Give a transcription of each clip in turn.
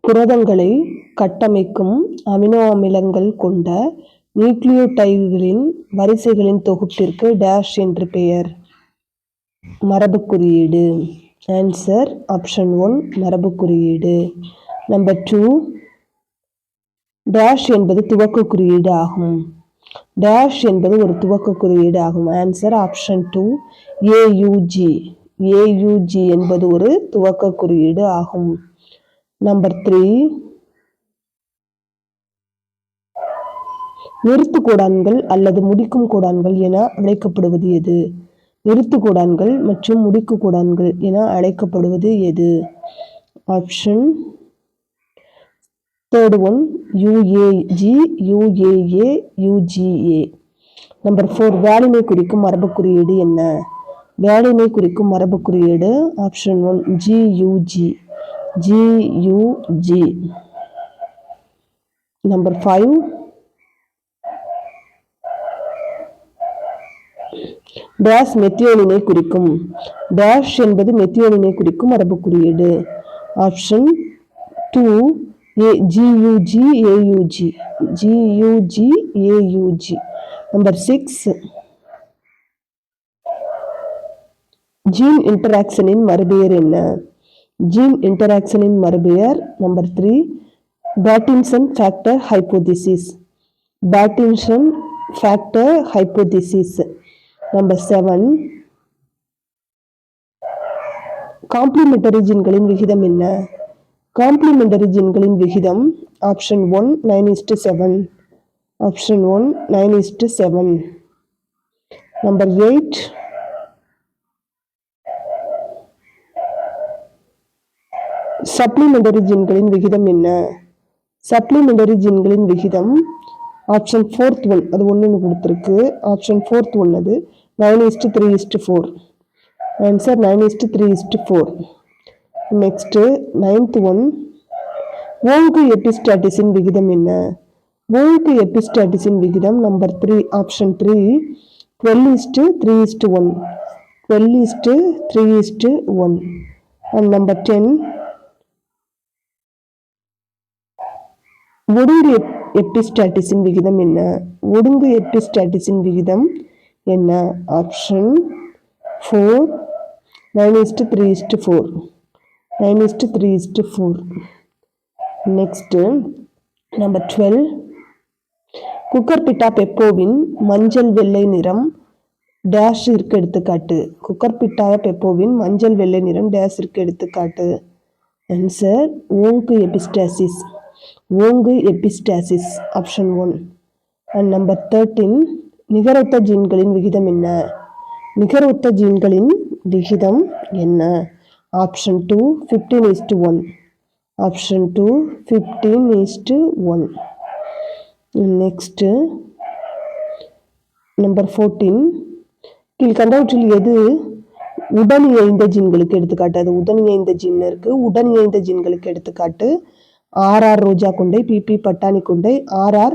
புரதங்களை கட்டமைக்கும் அமினோ அமிலங்கள் கொண்ட நியூக்ளியோடைடுகளின் வரிசைகளின் தொகுப்பிற்கு டேஷ் என்று பெயர். மரபு குறியீடு. ஆன்சர் ஆப்ஷன் 1 மரபு குறியீடு. நம்பர் 2, டேஷ் என்பது துவக்க குறியீடு ஆகும். டேஷ் என்பது ஒரு துவக்க குறியீடு ஆகும். Answer option 2 AUG. AUG என்பது ஒரு துவக்க குறியீடு ஆகும். நம்பர் 3, நிறுத்து கோடான்கள் அல்லது முடிக்கும் கோடான்கள் என அழைக்கப்படுவது எது? நிறுத்து கோடான்கள் மற்றும் முடிக்கு கோடான்கள் என அழைக்கப்படுவது எது? Option third one UAG, UAA, UGA. Number 4, வேலினை குறிக்கும் மரபு குறியீடு என்ன? வேலினை குறிக்கும் மரபு குறியீடு option 1 GUG. GUG. Number 5, dash மெத்தியோனினை குறிக்கும். டேஷ் என்பது மெத்தியோனினை குறிக்கும் மரபு குறியீடு. Option 2 GUG, AUG. GUG, AUG. Number 6, gene இன்டராக்ஷனின் மறுபெயர் என்ன? ஜீன் இன்டராக்ஷனின் மறுபெயர் number 3 Bateson factor hypothesis. Bateson factor hypothesis. Number 7, complementary ஜீன்களின் விகிதம் என்ன? காம்ப்ளிமெண்டரி ஜீன்களின் விகிதம் ஆப்ஷன் 1 9:7. ஆப்ஷன் 1 9:7. நம்பர் 8, சப்ளிமெண்டரி ஜீன்களின் விகிதம் என்ன? சப்ளிமெண்டரி ஜீன்களின் விகிதம் ஆப்ஷன் 4th 1. அது 1 கொடுத்துருக்கு. ஆப்ஷன் 4th 1 அது 9:3:4. ஆன்சர் 9:3:4. நெக்ஸ்ட் 9th 1, ஓங்கு எபிஸ்டாட்டிஸின் விகிதம் என்ன? ஓங்கு எபிஸ்டாட்டிஸின் விகிதம் நம்பர் 3 ஆப்ஷன் 3 12:3:1. 12:3:1. அண்ட் நம்பர் 10, ஒடுங்கு எபிஸ்டாட்டிஸின் விகிதம் என்ன? ஒடுங்கு எபிஸ்டாட்டிஸின் விகிதம் என்ன? ஆப்ஷன் 4 9:3:4. 9:3:4. நெக்ஸ்ட் நம்பர் 12, குக்கர்பிட்டா பெப்போவின் மஞ்சள் வெள்ளை நிறம் டேஷ் இருக்கு எடுத்துக்காட்டு. குக்கர்பிட்டா பெப்போவின் மஞ்சள் வெள்ளை நிறம் டேஷ் இருக்கு எடுத்துக்காட்டு. ஆன்சர் ஓங்கு எபிஸ்டாசிஸ். ஓங்கு எபிஸ்டாசிஸ் ஆப்ஷன் 1. அண்ட் நம்பர் 13, நிகரொத்த ஜீன்களின் விகிதம் என்ன? நிகரொத்த ஜீன்களின் விகிதம் என்ன? ஆப்ஷன் 2 15:1. ஆப்ஷன் 2 15:1. நெக்ஸ்ட் நம்பர் 14, கீழ்கண்டவற்றில் எது உடனியைந்த ஜீன்களுக்கு எடுத்துக்காட்டு? அது உடனியைந்த ஜீன் இருக்கு. உடனியைந்த ஜீன்களுக்கு எடுத்துக்காட்டு RR ரோஜா குண்டை, PP பட்டாணி குண்டை, RR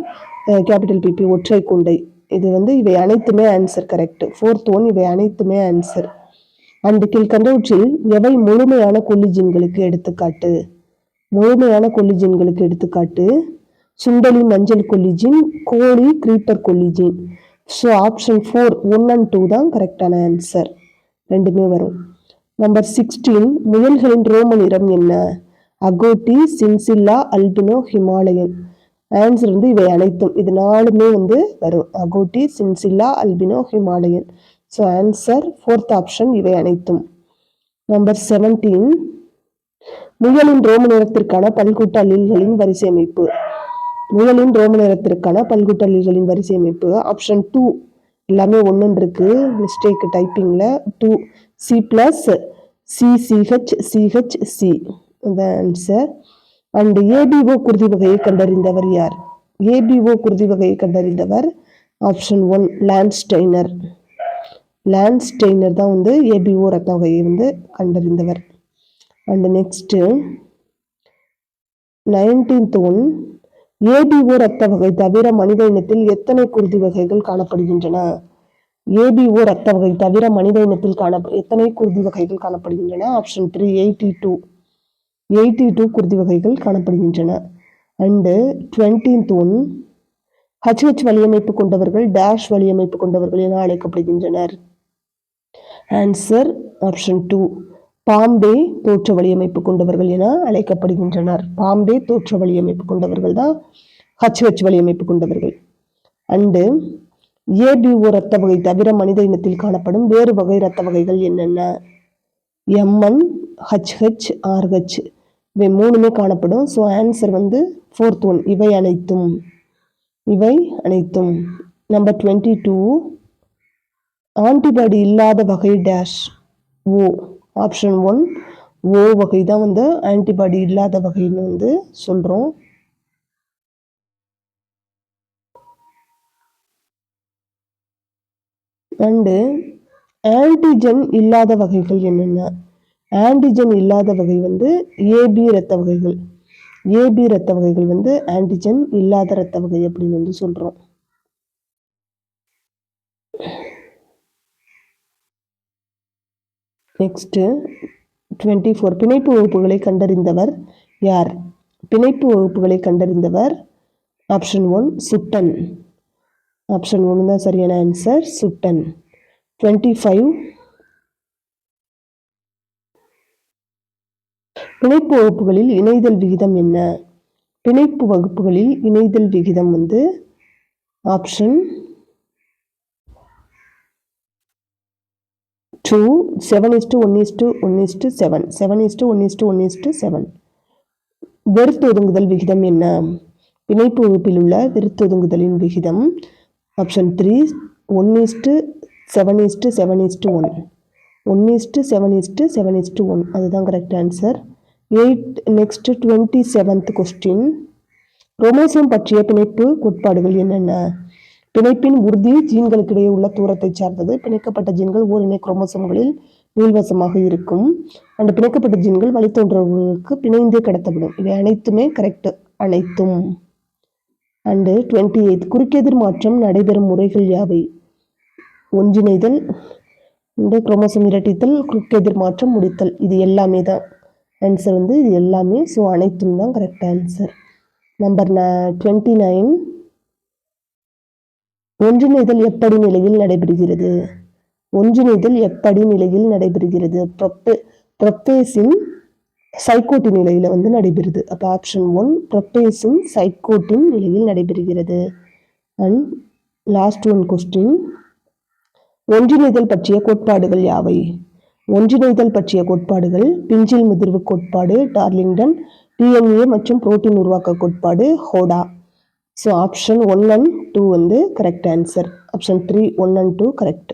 கேபிட்டல் PP ஒற்றை குண்டை. இது இவை அனைத்துமே ஆன்சர் கரெக்ட். 4th 1 இவை அனைத்துமே ஆன்சர். அண்ட் கீழ்கண்டவற்றில் எவை முழுமையான கொல்லி ஜீன்களுக்கு எடுத்துக்காட்டு? முழுமையான கொல்லி ஜீன்களுக்கு எடுத்துக்காட்டு சுண்டலி மஞ்சள் கொல்லி ஜீன், கோழி கிரீப்பர் கொல்லி ஜீன். ஸோ ஆப்ஷன் 4 1 and 2 தான் கரெக்டான ஆன்சர். ரெண்டுமே வரும். நம்பர் 16, முயல்களின் ரோம நிறம் என்ன? Agouti, chinchilla, albino, Himalayan. Answer இவை அனைத்தும். இது 4மே வரும். Agouti, chinchilla, albino, Himalayan. So answer 4th option இவை அனைத்தும். நம்பர் 17, முயலின் ரோம நிறத்திற்கான பல்கூட்ட அல்லீல்களின் வரிசை அமைப்பு. முயலின் ரோம நிறத்திற்கான பல்கூட்ட அல்லீல்களின் வரிசை அமைப்பு ஆப்ஷன் 2 எல்லாமே 1 இருக்கு. மிஸ்டேக் டைப்பிங்ல 2 C+CCHCHC. ஆன்சர். அண்ட் ABO குருதி வகையை கண்டறிந்தவர் யார்? ABO குருதி வகையை கண்டறிந்தவர் ஆப்ஷன் 1 லான்ஸ்டெய்னர். லான்ஸ்டெய்னர் தான் ABO ரத்த வகையை கண்டறிந்தவர். அண்ட் நெக்ஸ்ட் 19th 1, ABO ரத்த வகை தவிர மனித இனத்தில் எத்தனை குருதி வகைகள் காணப்படுகின்றன? ABO ரத்த வகை தவிர மனித இனத்தில் எத்தனை குருதி வகைகள் காணப்படுகின்றன? ஆப்ஷன் 3 82. 82 குருதி வகைகள் காணப்படுகின்றன. அண்டு 20th ஒன் HH வலியமைப்பு கொண்டவர்கள் டேஷ் வலியமைப்பு கொண்டவர்கள் என அழைக்கப்படுகின்றனர். ஆன்சர் ஆப்ஷன் 2 பாம்பே தோற்ற வலியமைப்பு கொண்டவர்கள் என அழைக்கப்படுகின்றனர். பாம்பே தோற்ற வலியமைப்பு கொண்டவர்கள் தான் HH வலியமைப்பு கொண்டவர்கள். அண்டு ABO இரத்த வகை தவிர மனித இனத்தில் காணப்படும் வேறு வகை இரத்த வகைகள் என்னென்ன? MN, HH, RH இவை மூணுமே காணப்படும். ஸோ ஆன்சர் வந்து 4th ஒன் இவை அனைத்தும். நம்பர் 22 ஆன்டிபாடி இல்லாத வகை டேஷ் ஓ. ஆப்ஷன் 1 ஓ வகை தான் வந்து ஆன்டிபாடி இல்லாத வகைன்னு வந்து சொல்றோம். அண்டு ஆன்டிஜன் இல்லாத வகைகள் என்னென்ன? ஆன்டிஜன் இல்லாத வகை வந்து ஏபி இரத்த வகைகள். ஏபி இரத்த வகைகள் வந்து ஆன்டிஜன் இல்லாத இரத்த வகை அப்படின்னு வந்து சொல்றோம். நெக்ஸ்ட் 24 பிணைப்பு வகுப்புகளை கண்டறிந்தவர் யார்? பிணைப்பு வகுப்புகளை கண்டறிந்தவர் ஆப்ஷன் 1 சுட்டன். ஆப்ஷன் 1 தான் சரியான ஆன்சர், சுட்டன். 25 பிணைப்பு வகுப்புகளில் இணைதல் விகிதம் என்ன? பிணைப்பு வகுப்புகளில் இணைதல் விகிதம் வந்து ஆப்ஷன் 2 7:1:1:7. 7:1:1:7. வெறுத்தொதுங்குதல் விகிதம் என்ன? பிணைப்பு வகுப்பில் உள்ள வெறுத்தொதுங்குதலின் விகிதம் ஆப்ஷன் 3 1:7:7:1. 1:7:7:1 அதுதான் correct answer. Next 27th question chromosome பற்றிய பிணைப்பு கோட்பாடுகள் என்னென்ன? பிணைப்பின் உறுதி ஜீன்களுக்கிடையே உள்ள தூரத்தை சார்ந்தது. பிணைக்கப்பட்ட ஜீன்கள் ஓரிணை குரோமோசோம்களில் நீள்வசமாக இருக்கும். அந்த பிணைக்கப்பட்ட ஜீன்கள் வழித்தோன்றல்களுக்கு பிணைந்தே கடத்தப்படும். இவை அனைத்துமே கரெக்ட், அனைத்தும். அண்டு 28 குறுக்கெதிர் மாற்றம் நடைபெறும் முறைகள் யாவை? ஒன்றிணைதல், குரோமோசோம் இரட்டித்தல், குறுக்கெதிர் மாற்றம், முடித்தல். இது எல்லாமே தான் ஆன்சர் வந்து இது எல்லாமே. ஸோ அனைத்தும் தான் கரெக்ட் ஆன்சர். நம்பர் 29 ஒன்றிணைதல் எப்படி நிலையில் நடைபெறுகிறது? ஒன்றிணைதல் எப்படி நிலையில் நடைபெறுகிறது? ப்ரொப்பேஸின் சைக்கோட்டின் நிலையில வந்து நடைபெறுது. அப்போ ஆப்ஷன் 1 ப்ரொப்பேஸின் சைக்கோட்டின் நிலையில் நடைபெறுகிறது. அண்ட் லாஸ்ட் ஒன் கொஸ்டின் ஒன்றிணைதல் பற்றிய கோட்பாடுகள் யாவை? ஒன்றிணைதல் பற்றிய கோட்பாடுகள் பிஞ்சில் முதிர்வு கோட்பாடு, டார்லிங்டன், டிஎன்ஏ மற்றும் புரோட்டீன் உருவாக்க கோட்பாடு, ஹோடா. ஸோ ஆப்ஷன் 1 and 2 வந்து correct answer. Option 3 1 and 2 correct.